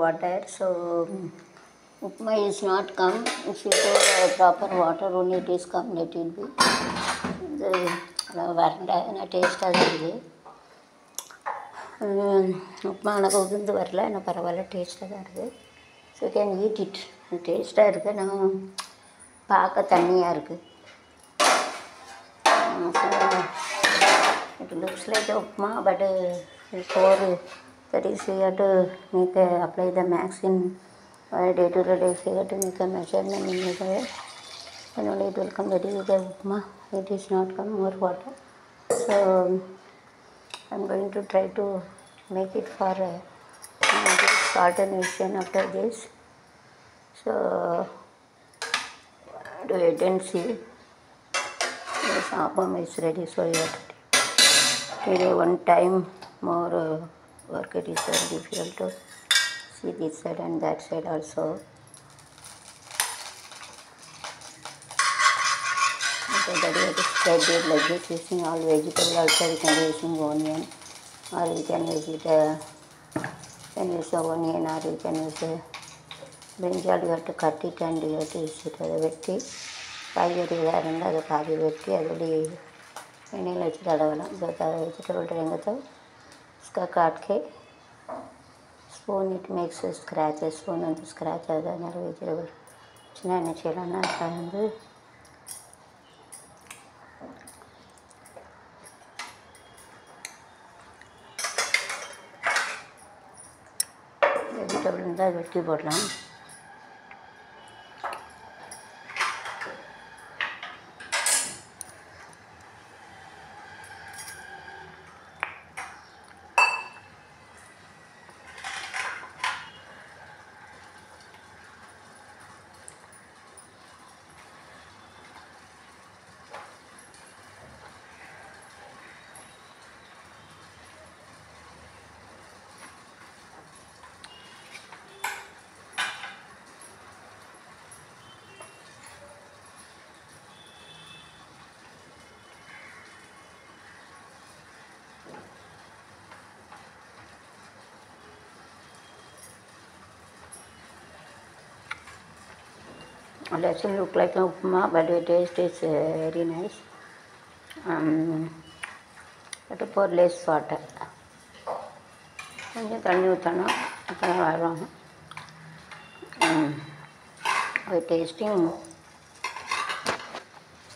water. So upma is not come. If you pour proper water only it is come, let it be. வரல டேஸ்ட்டாக தான் இருக்குது. உப்புமா எனக்கு உதிர்ந்து வரல, ஆனால் பரவாயில்ல, டேஸ்ட்டாக தான் இருக்குது. So can eat it. டேஸ்ட்டாக இருக்குது, நான் பார்க்க தண்ணியாக இருக்குது. It looks like upma, but for that is we have to make apply the max in day-to-day life. We have to make a measurement in it, and only it will come. That is the upma. It is not come more water. So I'm going to try to make it for alternation after this. So wait and see. This appam is ready, so you have to take one time more work. It is very difficult to see this side and that side also. So that you have to spread it like this, using all vegetable. Also we can use onion, or we can use it onion, or we can use brinjal. You have to cut it and you have to use it as a வெட்டி காய்கறி இதாக இருந்தால் அதை பாதி வெட்டி அதோடைய எண்ணெயில் வச்சு தடவலாம். வெஜிடபிள் रहेंगे तो इसका काट के spoon it makes scratch spoon வந்து ஸ்க்ராச் ஆகுது. அதனால் வெஜிடபிள் சின்ன என்ன செய்யலாம்னா அதை வந்து வெஜிடபிள் இருந்தால் வெட்டி போடலாம். It actually look like an upma, but the taste is very nice. But pour less water. கொஞ்சம் தண்ணி ஊற்றணும், அப்போ தான் வரும். டேஸ்டிங்